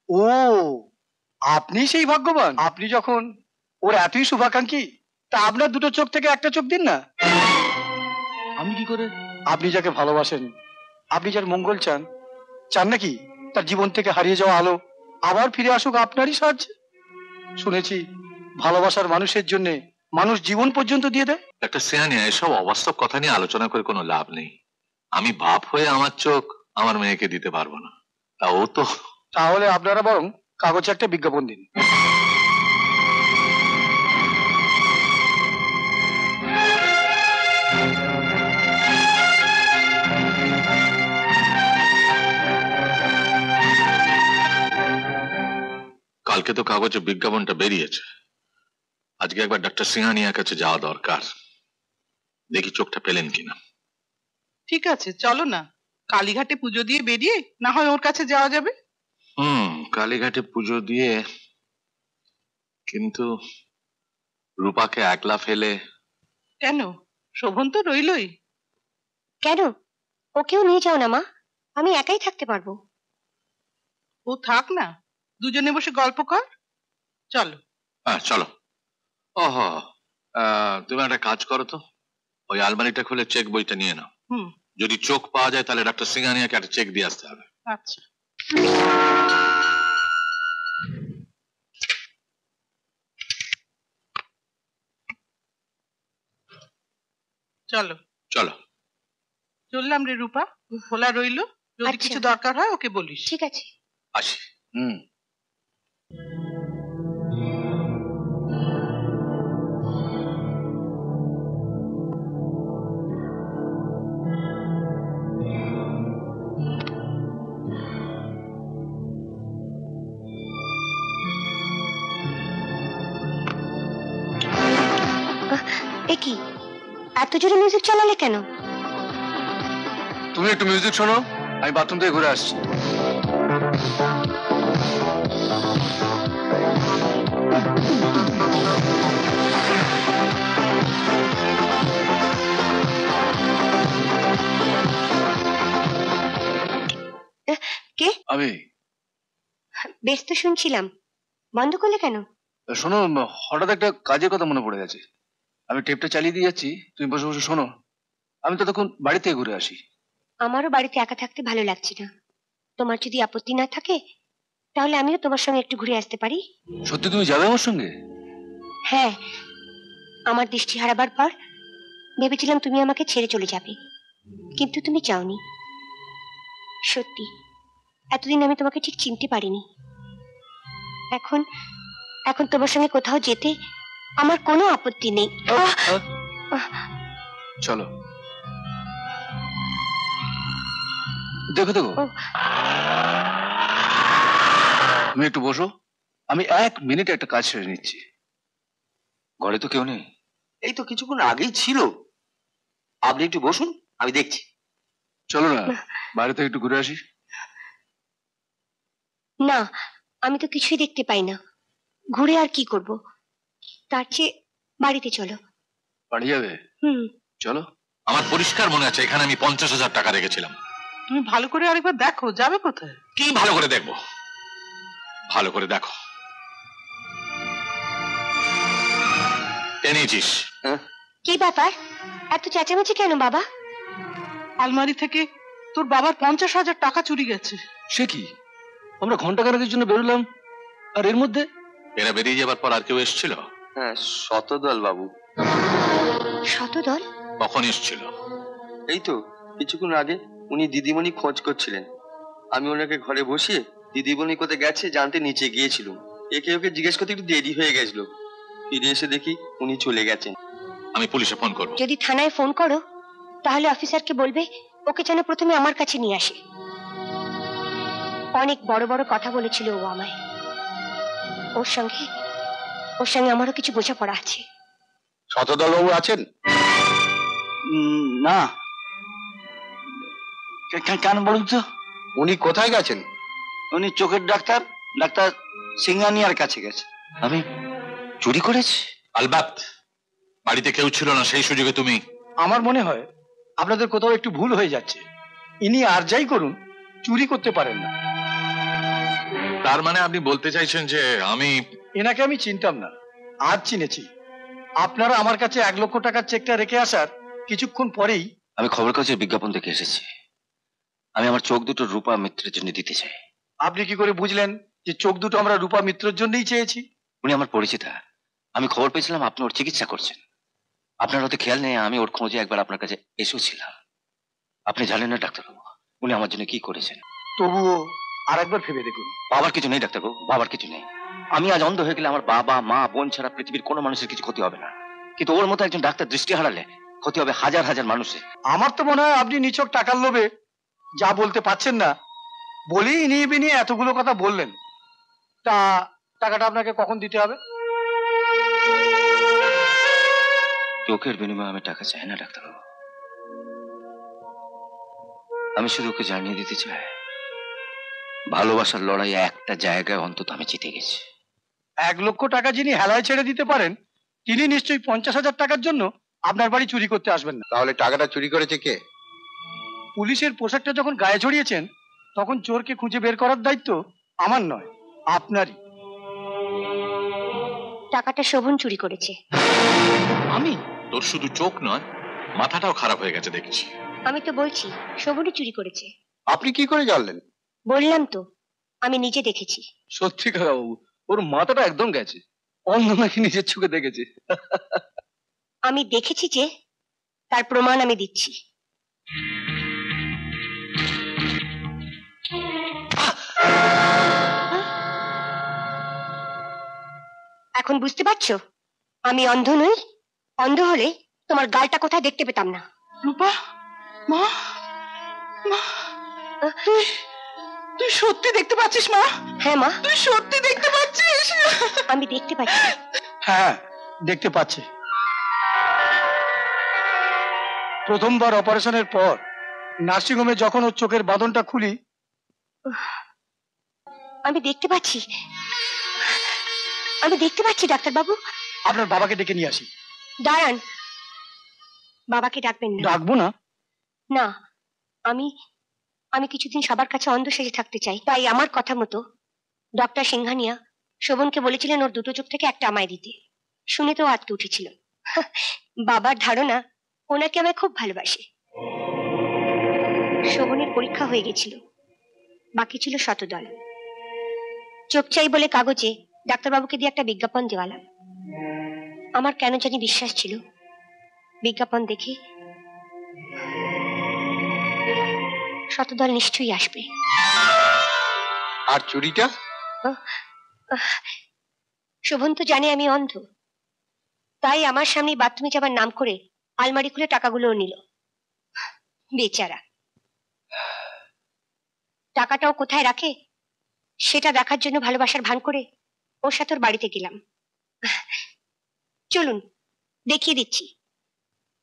ও, আপনি সেই ভাগ্যবান। আপনি যখন ওর এতই শুভাকাঙ্ক্ষী, তা আপনার দুটো চোখ থেকে একটা চোখ দিন না। আমি কি করে? আপনি যাকে ভালোবাসেন, আপনি যার মঙ্গল চান, চান নাকি তার জীবন থেকে হারিয়ে যাওয়া আলো আবার ফিরে আসুক আপনারই সাহায্যে? শুনেছি ভালোবাসার মানুষের জন্য মানুষ জীবন পর্যন্ত দিয়ে দেয়। একটা সিয়ানিয়া, এসব অবাস্তব কথা নিয়ে আলোচনা করে কোনো লাভ নেই। আমি বাপ হয়ে আমার চোখ আমার মেয়েকে দিতে পারবো না, তা ও তো। তাহলে আপনারা বরং কাগজে একটা বিজ্ঞাপন দিন। কালকে তো কাগজে বিজ্ঞাপনটা বেরিয়েছে, আজকে একবার ডাক্তার সিংহানিয়ার কাছে যাওয়া দরকার, দেখি চোখটা পেলেন কিনা। ঠিক আছে, চলো না, কালীঘাটে পুজো দিয়ে বেরিয়ে না হয় ওর কাছে যাওয়া যাবে। কালীঘাটে পুজো দিয়ে, কিন্তু রূপাকে একলা ফেলে। কেন, শোভন তো রইলই। কেন, ওকেও নিয়ে যাও না মা, আমি একাই থাকতে পারবো। ও থাক না, দুজনে বসে গল্প কর। চলো। চলো। ওহো, তুমি একটা কাজ করো তো, ওই আলমারিটা খুলে চেক বইটা নিয়ে নাও। যদি চোখ পাওয়া যায় তাহলে ডাক্তার সিংহানিয়াকে একটা চেক দিয়ে আসতে হবে। আচ্ছা। চলো চলো। চললাম রে রূপা, খোলা রইলো, যদি কিছু দরকার হয় ওকে বলিস। ঠিক আছে, আসি। কি এত জোরে মিউজিক চালালে কেন? তুমি একটু মিউজিক শোনো, আমি বাথরুম থেকে ঘুরে আসছি। কে? আমি। বেশ তো শুনছিলাম, বন্ধ করলে কেন? শোনো, হঠাৎ একটা কাজের কথা মনে পড়ে গেছে। আমি টেপটা চালিয়ে দিয়ে যাচ্ছি, তুমি বসে বসে শোনো, আমি ততক্ষণ বাড়ি থেকে ঘুরে আসি। আমারও বাড়িতে একা থাকতে ভালো লাগছে না, তোমার যদি আপত্তি না থাকে তাহলে আমিও তোমার সঙ্গে একটু ঘুরে আসতে পারি। সত্যি তুমি যাবে আমার সঙ্গে? হ্যাঁ, আমার দৃষ্টি হারাবার পর ভেবেছিলাম তুমি আমাকে ছেড়ে চলে যাবে, কিন্তু তুমি চাওনি। সত্যি এতদিন আমি তোমাকে ঠিক চিনতে পারিনি। এখন এখন তোমার সঙ্গে কোথাও যেতে আমার কোনো আপত্তি নেই। চলো। দেখো দেখো, তুমি একটু বসো, আমি 1 মিনিটে একটা কাজ সেরে নিচ্ছি। ঘরে তো কেউ নেই। এই তো কিছুক্ষণ আগেই ছিল। আপনি একটু বসুন, আমি দেখছি। চলো না, বাইরে থেকে একটু ঘুরে আসি। না, আমি তো কিছুই দেখতে পাই না, ঘুরে আর কি করব? তার চেয়ে বাড়িতে চলো। বাড়ি যাবে? চলো। আমার পরিষ্কার মনে আছে এখানে আমি 50,000 টাকা রেখেছিলাম। তুমি ভালো করে আরেকবার দেখো, যাবে কোথায়? কি ভালো করে দেখবো? ভালো করে দেখো। এনেছিস? কি ব্যাপার, এত চেঁচামেচি কেন বাবা? আলমারি থেকে তোর বাবার 50,000 টাকা চুরি গেছে। সে কি? আমরা ঘন্টাখানেকের জন্য বেরোলাম, আর এর মধ্যে? এরা বেরিয়ে যাবার পর আর কেউ এসেছিল? হ্যাঁ, শতদল বাবু। শতদল? কখন এসেছিল? এই তো কিছুক্ষণ আগে। উনি দিদিমণি খোঁজ করছিলেন, আমি ওনাকে ঘরে বসিয়ে দিদিমণি কোথায় গেছে জানতে নিচে গিয়েছিলাম। একে ওকে জিজ্ঞেস করতে একটু দেরি হয়ে গেছিল, ফিরে এসে দেখি উনি চলে গেছেন। আমি পুলিশে ফোন করব। যদি থানায় ফোন করো তাহলে অফিসারকে বলবে ওকে যেন প্রথমে আমার কাছে নিয়ে আসে। অনেক বড় বড় কথা বলেছিল ও আমায়, ওর সঙ্গে আমারও কিছু বোঝাপড়া আছে। শতদল বাবু আছেন? না। কেন বলুন তো? উনি কোথায় গেছেন? উনি চোখের ডাক্তার, ডাক্তার সিংহানিয়ার কাছে গেছে। আমি চুরি করেছি? আলবাত, বাড়িতে কেউ ছিল না সেই সুযোগে তুমি। আমার মনে হয় আপনাদের কোথাও একটু ভুল হয়ে যাচ্ছে। ইনি আর যাই করুন চুরি করতে পারেন না। তার মানে আপনি বলতে চাইছেন যে আমি এনাকে আমি চিনতাম না, আজ চিনেছি। আপনারা আমার কাছে 1 লক্ষ টাকার চেকটা রেখে আসার কিছুক্ষণ পরেই আমি খবর কাগজের বিজ্ঞাপন দেখে এসেছি। আমি আমার চোখ দুটো রূপা মিত্রের জন্য দিতে চাই। আপনি কি করে বুঝলেন যে চোখ দুটো আমরা রূপা মিত্রের জন্যই চেয়েছি? উনি আমার পরিচিতা। আমি খবর পেয়েছিলাম আপনি ওর চিকিৎসা করছেন। আপনার হয়তো খেয়াল নেই, আমি ওর খোঁজে একবার আপনার কাছে এসেছিলাম। আপনি জানেন না ডাক্তারবাবু উনি আমার জন্য কি করেছেন। তবুও আরেকবার ভেবে দেখুন। বাবার কিছু নেই ডাক্তারবাবু, বাবার কিছু নেই। আমি আজ অন্ধ হয়ে গেলে আমার বাবা মা বোন ছাড়া পৃথিবীর কোনো মানুষের কিছু ক্ষতি হবে না, কিন্তু ওর মতো একজন ডাক্তার দৃষ্টি হারালে ক্ষতি হবে হাজার হাজার মানুষের। আমার তো মনে হয় আপনি নিছক টাকার লোভে যা বলতে পারছেন না বলেই ইনিয়ে বিনিয়ে এতগুলো কথা বললেন। তা টাকাটা আপনাকে কখন দিতে হবে? চোখের বিনিময়ে আমি টাকা চাই না ডাক্তারবাবু। আমি শুধু ওকে জানিয়ে দিতে চাই ভালোবাসার লড়াই একটা জায়গায় অন্তত আমি জিতে গেছি। 1 লক্ষ টাকা যিনি হেলায় ছেড়ে দিতে পারেন তিনি নিশ্চয়ই 50,000 টাকার জন্য আপনার বাড়ি চুরি করতে আসবেন না। তাহলে টাকাটা চুরি করেছে কে? পুলিশের পোশাকটা যখন গায়ে ছড়িয়েছেন তখন চোরকে খুঁজে বের করার দায়িত্ব আমার নয়, আপনারই। টাকাটা শোভন চুরি করেছে। আমি? তোর শুধু চোখ নয়, মাথাটাও খারাপ হয়ে গেছে দেখছি। আমি তো বলছি শোভনই চুরি করেছে। আপনি কি করে জানলেন? বললাম তো আমি নিজে দেখেছি। সত্যি কথা বাবু, ওর মাথাটা একদম গেছে। অন্ধ নাকি নিজের চোখে দেখেছে। আমি দেখেছি যে, তার প্রমাণ আমি দিচ্ছি। এখন বুঝতে পারছো আমি অন্ধ নই? অন্ধ হলে তোমার গালটা কোথায় দেখতে পেতাম না। রূপা, মা, মা, তুই তুই সত্যি দেখতে পাচ্ছিস মা? হ্যাঁ মা, তুই সত্যি দেখতে পাচ্ছিস? আমি দেখতে পাচ্ছি। হ্যাঁ, দেখতে পাচ্ছি। প্রথমবার অপারেশনের পর নার্সিংহোমে যখন ওর চোখের বাঁধনটা খুলি আমি দেখতে পাচ্ছি, আমি দেখতে পাচ্ছি ডাক্তারবাবু। আপনার বাবাকে ডেকে নিয়ে আসি। দাঁড়ান, বাবাকে ডাকবেন না। ডাকবো না? না, আমি আমি কিছুদিন সবার কাছে অন্ধ সেজে থাকতে চাই। তাই আমার কথা মতো ডক্টর সিংহানিয়া শোভনকে বলেছিলেন ওর দুটো চোখ থেকে একটা আমায় দিতে। শুনে তো আটকে উঠেছিল। বাবার ধারণা ওনাকে আমায় খুব ভালোবাসে। শোভনের পরীক্ষা হয়ে গেছিল, বাকি ছিল শতদল। চোখ চাই বলে কাগজে ডাক্তারবাবুকে দিয়ে একটা বিজ্ঞাপন দেওয়ালাম। আমার কেন জানি বিশ্বাস ছিল বিজ্ঞাপন দেখে শতদল নিশ্চয়ই আসবে। আর চুরিটা? শোভন তো জানে আমি অন্ধ, তাই আমার সামনে বাথরুমে যাবার নাম করে আলমারি খুলে টাকাগুলোও নিল। বেচারা। টাকাটাও কোথায় রাখে সেটা দেখার জন্য ভালোবাসার ভান করে ওর সাথে ওর বাড়িতে গেলাম। চলুন দেখিয়ে দিচ্ছি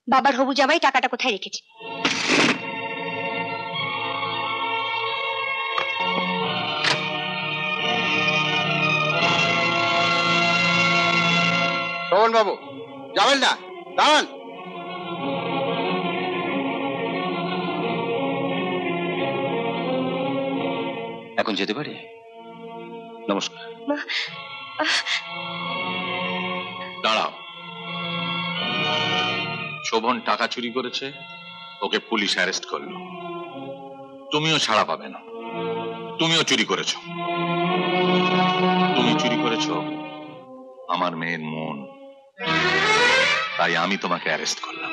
বাবার হবু জামাই টাকাটা কোথায় রেখেছে। শোভন বাবু, যাবেন না, দাঁড়ান। এখন যেতে পারি? নমস্কার। দাঁড়াও, শোভন টাকা চুরি করেছে, ওকে পুলিশ অ্যারেস্ট করলো। তুমিও ছাড়া পাবে না, তুমিও চুরি করেছো। তুমি চুরি করেছো আমার মেয়ের মন, তাই আমি তোমাকে অ্যারেস্ট করলাম।